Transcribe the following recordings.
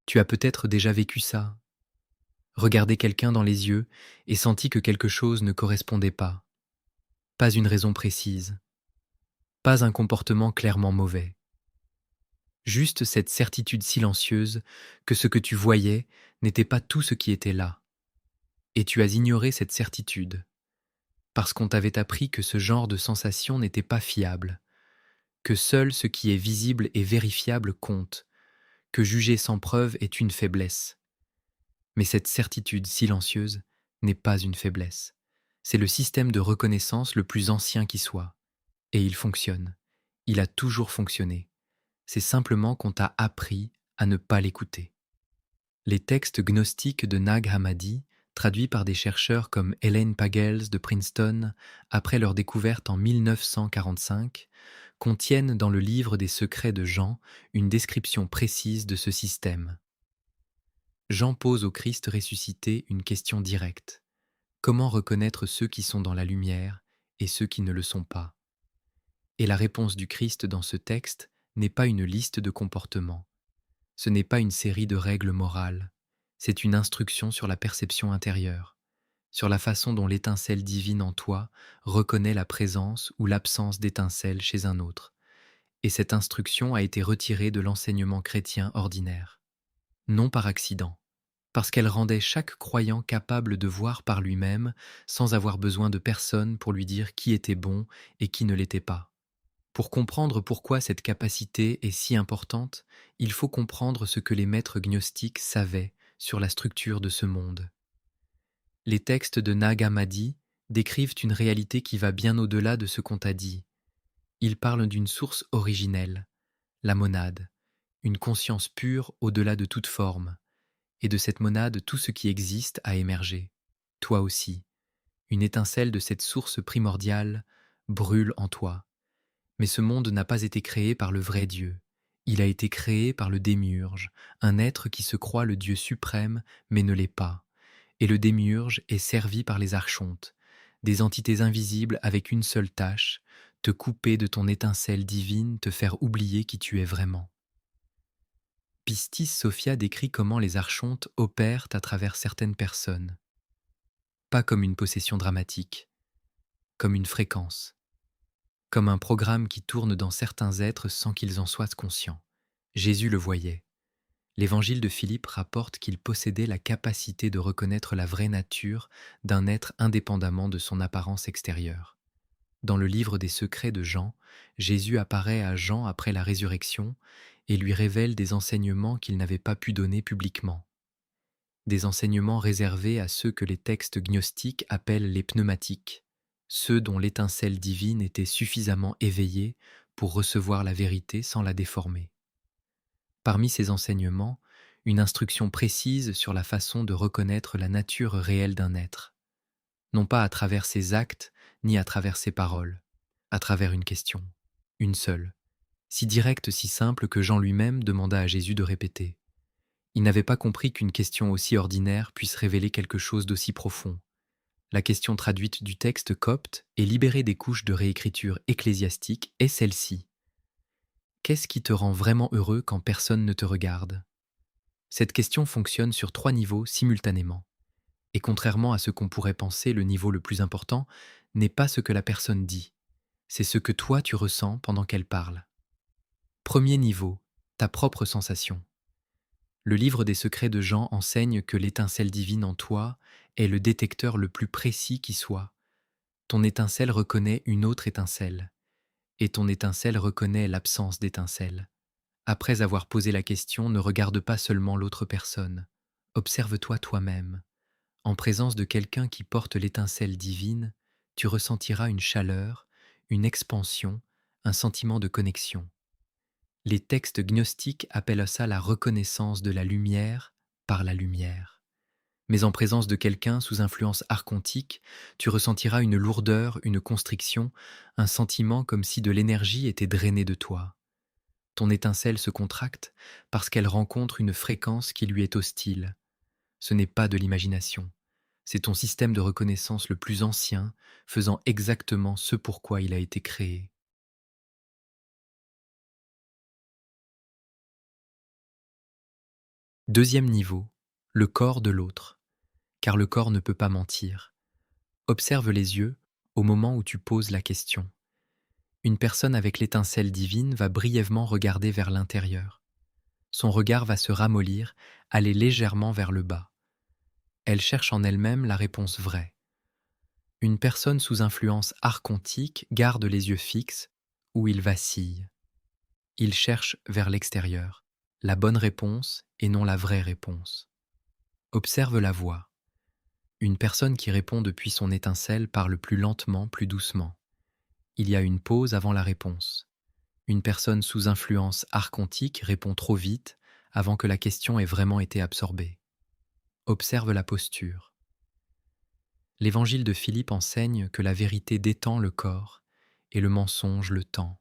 Tu as peut-être déjà vécu ça, regardé quelqu'un dans les yeux et senti que quelque chose ne correspondait pas. Pas une raison précise, pas un comportement clairement mauvais. Juste cette certitude silencieuse que ce que tu voyais n'était pas tout ce qui était là. Et tu as ignoré cette certitude, parce qu'on t'avait appris que ce genre de sensation n'était pas fiable, que seul ce qui est visible et vérifiable compte, que juger sans preuve est une faiblesse. Mais cette certitude silencieuse n'est pas une faiblesse. C'est le système de reconnaissance le plus ancien qui soit. Et il fonctionne. Il a toujours fonctionné. C'est simplement qu'on t'a appris à ne pas l'écouter. Les textes gnostiques de Nag Hammadi, traduits par des chercheurs comme Elaine Pagels de Princeton après leur découverte en 1945, contiennent dans le livre des secrets de Jean une description précise de ce système. Jean pose au Christ ressuscité une question directe. Comment reconnaître ceux qui sont dans la lumière et ceux qui ne le sont pas? Et la réponse du Christ dans ce texte n'est pas une liste de comportements. Ce n'est pas une série de règles morales. C'est une instruction sur la perception intérieure, sur la façon dont l'étincelle divine en toi reconnaît la présence ou l'absence d'étincelle chez un autre. Et cette instruction a été retirée de l'enseignement chrétien ordinaire. Non par accident, parce qu'elle rendait chaque croyant capable de voir par lui-même sans avoir besoin de personne pour lui dire qui était bon et qui ne l'était pas. Pour comprendre pourquoi cette capacité est si importante, il faut comprendre ce que les maîtres gnostiques savaient sur la structure de ce monde. Les textes de Nag Hammadi décrivent une réalité qui va bien au-delà de ce qu'on t'a dit. Ils parlent d'une source originelle, la monade, une conscience pure au-delà de toute forme, et de cette monade tout ce qui existe a émergé. Toi aussi, une étincelle de cette source primordiale brûle en toi. Mais ce monde n'a pas été créé par le vrai Dieu. Il a été créé par le démiurge, un être qui se croit le Dieu suprême mais ne l'est pas. Et le démiurge est servi par les archontes, des entités invisibles avec une seule tâche, te couper de ton étincelle divine, te faire oublier qui tu es vraiment. Pistis Sophia décrit comment les archontes opèrent à travers certaines personnes. Pas comme une possession dramatique, comme une fréquence, comme un programme qui tourne dans certains êtres sans qu'ils en soient conscients. Jésus le voyait. L'évangile de Philippe rapporte qu'il possédait la capacité de reconnaître la vraie nature d'un être indépendamment de son apparence extérieure. Dans le livre des secrets de Jean, Jésus apparaît à Jean après la résurrection et lui révèle des enseignements qu'il n'avait pas pu donner publiquement. Des enseignements réservés à ceux que les textes gnostiques appellent les pneumatiques, ceux dont l'étincelle divine était suffisamment éveillée pour recevoir la vérité sans la déformer. Parmi ces enseignements, une instruction précise sur la façon de reconnaître la nature réelle d'un être, non pas à travers ses actes ni à travers ses paroles, à travers une question, une seule, si directe, si simple que Jean lui-même demanda à Jésus de répéter. Il n'avait pas compris qu'une question aussi ordinaire puisse révéler quelque chose d'aussi profond. La question traduite du texte copte et libérée des couches de réécriture ecclésiastique est celle-ci. Qu'est-ce qui te rend vraiment heureux quand personne ne te regarde? Cette question fonctionne sur 3 niveaux simultanément. Et contrairement à ce qu'on pourrait penser, le niveau le plus important n'est pas ce que la personne dit, c'est ce que toi tu ressens pendant qu'elle parle. Premier niveau, ta propre sensation. Le livre des secrets de Jean enseigne que l'étincelle divine en toi est le détecteur le plus précis qui soit. Ton étincelle reconnaît une autre étincelle, et ton étincelle reconnaît l'absence d'étincelle. Après avoir posé la question, ne regarde pas seulement l'autre personne. Observe-toi toi-même. En présence de quelqu'un qui porte l'étincelle divine, tu ressentiras une chaleur, une expansion, un sentiment de connexion. Les textes gnostiques appellent ça la reconnaissance de la lumière par la lumière. Mais en présence de quelqu'un sous influence archontique, tu ressentiras une lourdeur, une constriction, un sentiment comme si de l'énergie était drainée de toi. Ton étincelle se contracte parce qu'elle rencontre une fréquence qui lui est hostile. Ce n'est pas de l'imagination. C'est ton système de reconnaissance le plus ancien, faisant exactement ce pourquoi il a été créé. Deuxième niveau, le corps de l'autre, car le corps ne peut pas mentir. Observe les yeux au moment où tu poses la question. Une personne avec l'étincelle divine va brièvement regarder vers l'intérieur. Son regard va se ramollir, aller légèrement vers le bas. Elle cherche en elle-même la réponse vraie. Une personne sous influence archontique garde les yeux fixes ou il vacille. Il cherche vers l'extérieur, la bonne réponse et non la vraie réponse. Observe la voix. Une personne qui répond depuis son étincelle parle plus lentement, plus doucement. Il y a une pause avant la réponse. Une personne sous influence archontique répond trop vite avant que la question ait vraiment été absorbée. Observe la posture. L'évangile de Philippe enseigne que la vérité détend le corps et le mensonge le tend.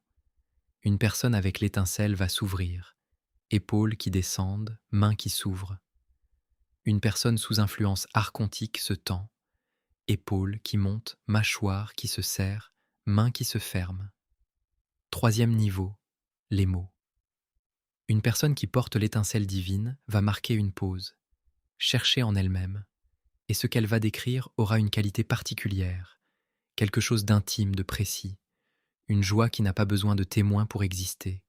Une personne avec l'étincelle va s'ouvrir, épaules qui descendent, mains qui s'ouvrent. Une personne sous influence archontique se tend, épaules qui montent, mâchoire qui se serre, mains qui se ferment. Troisième niveau, les mots. Une personne qui porte l'étincelle divine va marquer une pause, chercher en elle-même, et ce qu'elle va décrire aura une qualité particulière, quelque chose d'intime, de précis, une joie qui n'a pas besoin de témoins pour exister,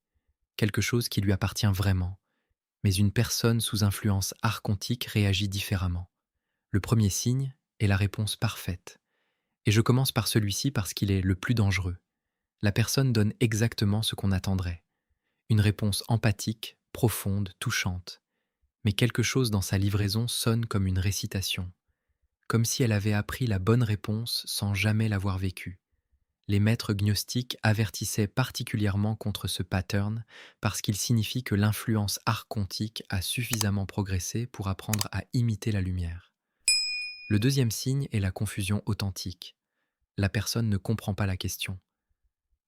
quelque chose qui lui appartient vraiment. Mais une personne sous influence archontique réagit différemment. Le premier signe est la réponse parfaite. Et je commence par celui-ci parce qu'il est le plus dangereux. La personne donne exactement ce qu'on attendrait. Une réponse empathique, profonde, touchante. Mais quelque chose dans sa livraison sonne comme une récitation. Comme si elle avait appris la bonne réponse sans jamais l'avoir vécue. Les maîtres gnostiques avertissaient particulièrement contre ce pattern parce qu'il signifie que l'influence archontique a suffisamment progressé pour apprendre à imiter la lumière. Le deuxième signe est la confusion authentique. La personne ne comprend pas la question.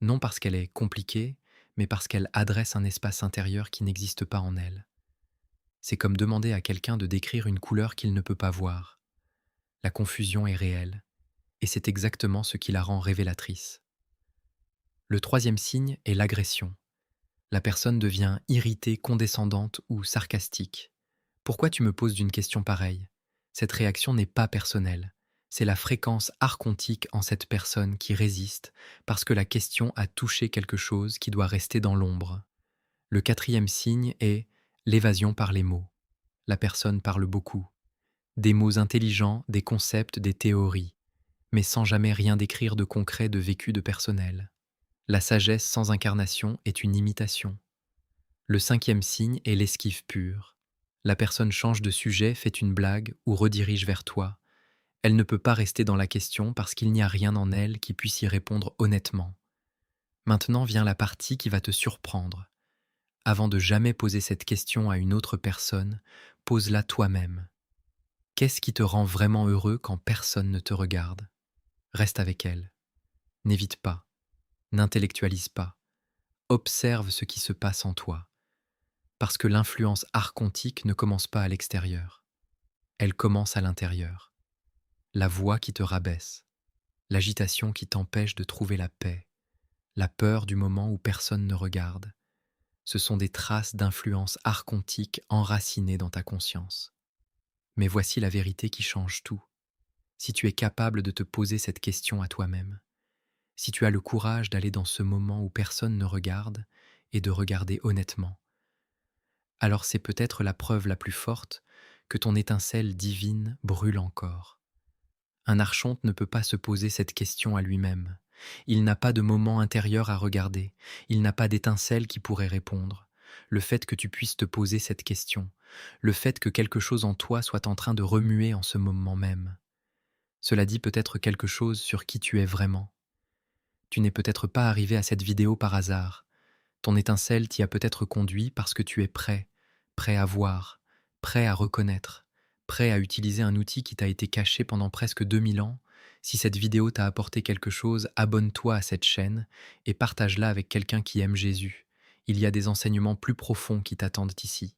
Non parce qu'elle est compliquée, mais parce qu'elle adresse un espace intérieur qui n'existe pas en elle. C'est comme demander à quelqu'un de décrire une couleur qu'il ne peut pas voir. La confusion est réelle, et c'est exactement ce qui la rend révélatrice. Le troisième signe est l'agression. La personne devient irritée, condescendante ou sarcastique. Pourquoi tu me poses une question pareille ? Cette réaction n'est pas personnelle. C'est la fréquence archontique en cette personne qui résiste parce que la question a touché quelque chose qui doit rester dans l'ombre. Le quatrième signe est l'évasion par les mots. La personne parle beaucoup. Des mots intelligents, des concepts, des théories, mais sans jamais rien décrire de concret, de vécu, de personnel. La sagesse sans incarnation est une imitation. Le cinquième signe est l'esquive pure. La personne change de sujet, fait une blague ou redirige vers toi. Elle ne peut pas rester dans la question parce qu'il n'y a rien en elle qui puisse y répondre honnêtement. Maintenant vient la partie qui va te surprendre. Avant de jamais poser cette question à une autre personne, pose-la toi-même. Qu'est-ce qui te rend vraiment heureux quand personne ne te regarde ? Reste avec elle. N'évite pas. N'intellectualise pas. Observe ce qui se passe en toi. Parce que l'influence archontique ne commence pas à l'extérieur. Elle commence à l'intérieur. La voix qui te rabaisse. L'agitation qui t'empêche de trouver la paix. La peur du moment où personne ne regarde. Ce sont des traces d'influence archontique enracinées dans ta conscience. Mais voici la vérité qui change tout. Si tu es capable de te poser cette question à toi-même, si tu as le courage d'aller dans ce moment où personne ne regarde et de regarder honnêtement, alors c'est peut-être la preuve la plus forte que ton étincelle divine brûle encore. Un archonte ne peut pas se poser cette question à lui-même. Il n'a pas de moment intérieur à regarder. Il n'a pas d'étincelle qui pourrait répondre. Le fait que tu puisses te poser cette question, le fait que quelque chose en toi soit en train de remuer en ce moment même, cela dit peut-être quelque chose sur qui tu es vraiment. Tu n'es peut-être pas arrivé à cette vidéo par hasard. Ton étincelle t'y a peut-être conduit parce que tu es prêt, prêt à voir, prêt à reconnaître, prêt à utiliser un outil qui t'a été caché pendant presque 2000 ans. Si cette vidéo t'a apporté quelque chose, abonne-toi à cette chaîne et partage-la avec quelqu'un qui aime Jésus. Il y a des enseignements plus profonds qui t'attendent ici.